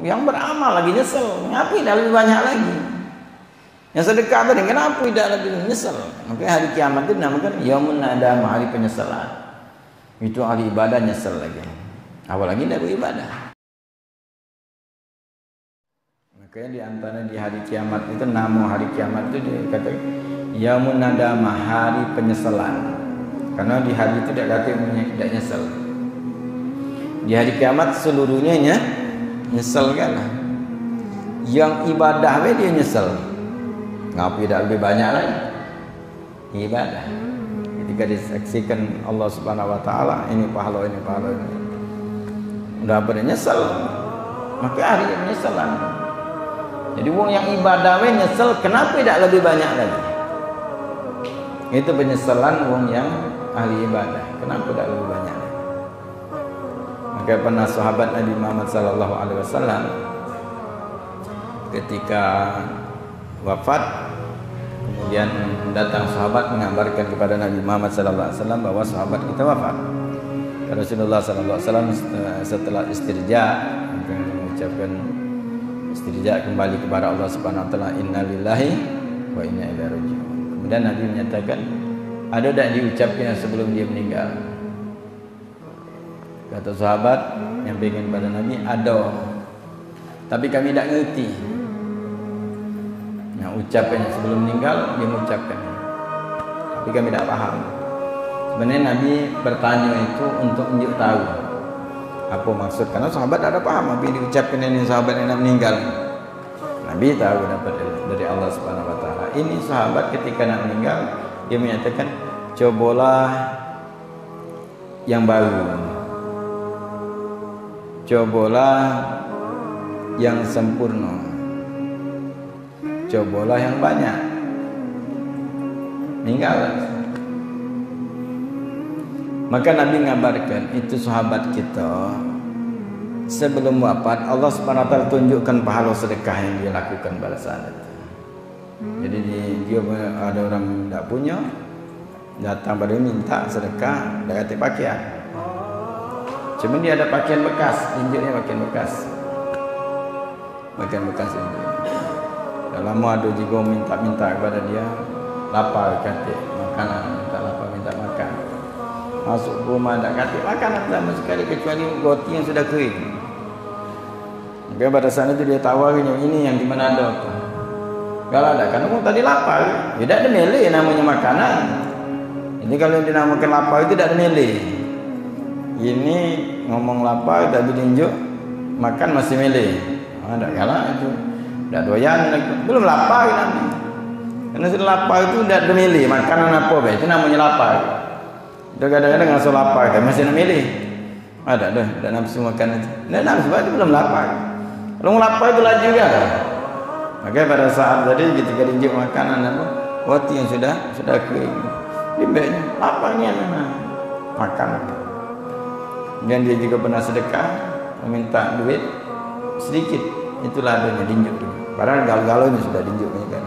Yang beramal lagi nyesel. Ngapa tidak lebih banyak lagi? Yang sedekah tadi kenapa tidak lebih nyesel? Makanya hari kiamat itu dinamakan yaumun nadamah, hari penyesalan. Itu ahli ibadah nyesel lagi. Apalagi tidak beribadah. Makanya di antara di hari kiamat itu, nama hari kiamat itu dikatakan yaumun nadamah, hari penyesalan. Karena di hari itu tidak nyesel. Di hari kiamat seluruhnya nyesel kan. Yang ibadah dia nyesel. Ngapa tidak lebih banyak lagi ibadah? Ketika disaksikan Allah Subhanahu wa taala, ini pahala ini. Udah pada nyesel. Maka hari penyesalan. Jadi wong yang ibadah nyesel, kenapa tidak lebih banyak lagi? Itu penyesalan wong yang ahli ibadah. Kenapa tidak lebih banyak lagi? Maka pernah sahabat Nabi Muhammad sallallahu alaihi wasallam ketika wafat, kemudian datang sahabat mengabarkan kepada Nabi Muhammad sallallahu alaihi wasallam bahwa sahabat kita wafat. Rasulullah sallallahu alaihi wasallam setelah istirja mengucapkan istirja kembali kepada Allah Subhanahu wa taala, innalillahi wa inna ilaihi raji'un. Kemudian Nabi menyatakan, ada tak diucapkan sebelum dia meninggal? Kata sahabat yang pengen pada Nabi, ada, tapi kami tak ngerti. Nah, ucapannya sebelum meninggal dia mengucapkan, tapi kami tak paham. Sebenarnya Nabi bertanya itu untuk menunjuk tahu apa maksud, karena sahabat tak ada paham apa yang diucapkan ini sahabat yang nak meninggal. Nabi tahu dapat dari Allah Subhanahu wa taala. Ini sahabat ketika nak meninggal dia menyatakan, cobalah yang baru, cobalah yang sempurna, cobalah yang banyak. Meninggal. Maka Nabi mengabarkan itu sahabat kita sebelum wafat Allah Subhanahu wa taala tunjukkan pahala sedekah yang dia lakukan pada saat itu. Jadi dia ada orang tak punya, datang pada dia minta sedekah, dia kata pakaian. Cuma dia ada pakaian bekas, injilnya pakaian bekas. Pakaian bekas ini. Dah lama ada juga minta kepada dia, lapar kata makanan, minta lapar minta makan. Masuk rumah tak kata makanan sama sekali kecuali roti yang sudah kering. Maka pada saat itu dia tawarnya, ini yang di mana ada apa? Kalau ada, karena tadi lapar, tidak ada mele namanya makanan. Ini kalau yang dinamakan lapar itu tidak ada mele. Ini ngomong lapar tak ditunjuk, makan masih mele. Ada kalah itu, tidak doyan lagi. Belum lapar nanti. Karena sudah lapar itu tidak ada mele, makanan apa? Itu namanya lapar. Dia kadang-kadang nggak lapar, tapi masih nak milih. Ada nafsu makan aja. Tidak nafsu, itu belum lapar. Kalau lapar itu laju juga. Maka pada saat tadi ketika diinjak makanan apa, roti yang sudah kering, dimbeknya laparnya memang makan. Dan dia juga pernah sedekah, meminta duit sedikit, itulah adanya dinjuk. Padahal galau-galaunya sudah dinjuknya kan.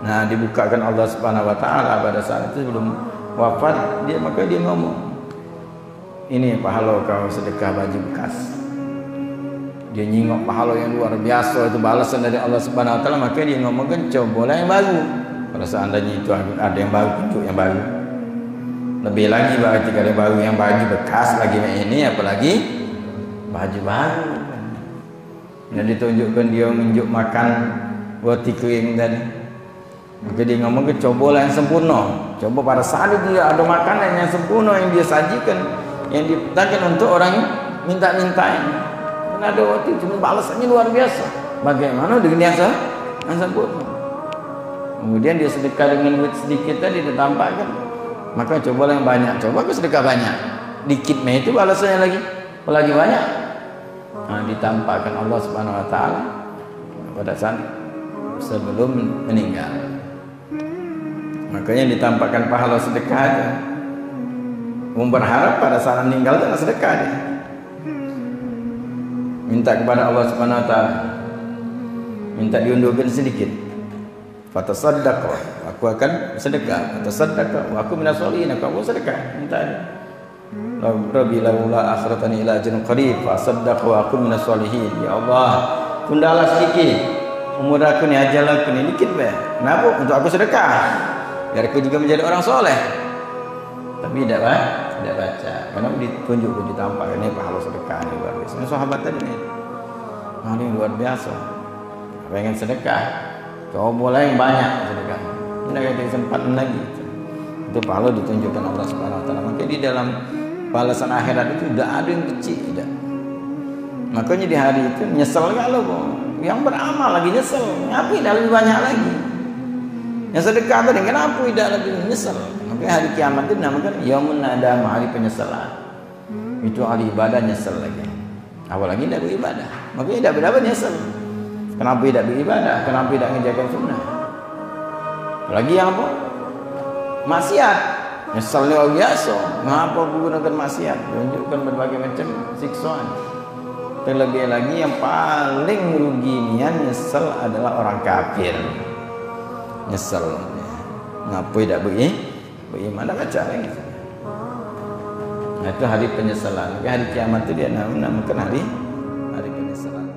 Nah, dibukakan Allah Subhanahu wa taala pada saat itu sebelum wafat dia, maka dia ngomong, ini pahala kau sedekah baju bekas. Dia nyingok pahala yang luar biasa, itu balasan dari Allah Subhanahu wa taala. Maka dia ngomongkan, cobalah yang baru. Kalau seandainya itu ada yang baru, tunjuk yang baru. Lebih lagi berarti kalau baru yang baju bekas lagi ini, apalagi baju baru. Dan ditunjukkan dia menunjuk makan roti kering tadi. Maka dia ngomong ke, cobalah yang sempurna. Coba pada saat dia ada makanan yang sempurna yang dia sajikan, yang dipetakan untuk orang minta-minta ini. Dan ada waktu cuma balasannya luar biasa. Bagaimana dengan yang sempurna? Kemudian dia sedekah dengan duit sedikit tadi ditampakkan. Maka cobalah yang banyak. Coba ke sedekah banyak. Dikit mah itu balasannya lagi banyak. Nah, ditampakkan Allah Subhanahu wa taala pada saat sebelum meninggal. Makanya ditampakkan pahala sedekah aja. Berharap pada saat meninggal itu sedekah dia. Minta kepada Allah Subhanahu wa taala. Minta diundurkan sedikit. Fatasaddaq, aku akan sedekah. Fatasaddaq, aku minas sholihin, aku sedekah. Minta dia. Rabbi laula akhiratani ila ajalin qarib fa saddaq wa akun minas solihin. Ya Allah, tundalah sedikit umur aku ni, ajal aku ni dikit be. Kenapa? Untuk aku sedekah, biar aku juga menjadi orang soleh. Tapi tidak baca. Karena ditunjukkan, ditampakkan ini pahala sedekah ini luar biasa. Ini sahabat tadi ni, ini luar biasa. Pengen sedekah, coba yang banyak sedekah. Tidak ada kesempatan lagi. Itu pahala ditunjukkan Allah Subhanahu Wa Taala. Maka di dalam balasan akhirat itu tidak ada yang kecil, tidak. Makanya di hari itu nyesel kalau yang beramal lagi nyesel, ngapa tidak lebih banyak lagi? Yang sedekah tadi kenapa tidak lebih nyesel? Makanya hari kiamat itu dinamakan yaumun nadam, hari penyesalan. Itu hari ibadah nyesel lagi. Apalagi tidak beribadah, makanya tidak berdapat nyesel. Kenapa tidak beribadah? Kenapa tidak menjaga sunnah? Apalagi yang apa? Maksiat. Nyesalnya luar biasa. Mengapa menggunakan maksiat? Menunjukkan berbagai macam siksaan. Terlebih lagi yang paling meruginya nyesal adalah orang kafir. Nyesal. Ngapa tidak beriman? Ada baca lagi. Nah, itu hari penyesalan. Hari kiamat itu dia namakan hari penyesalan.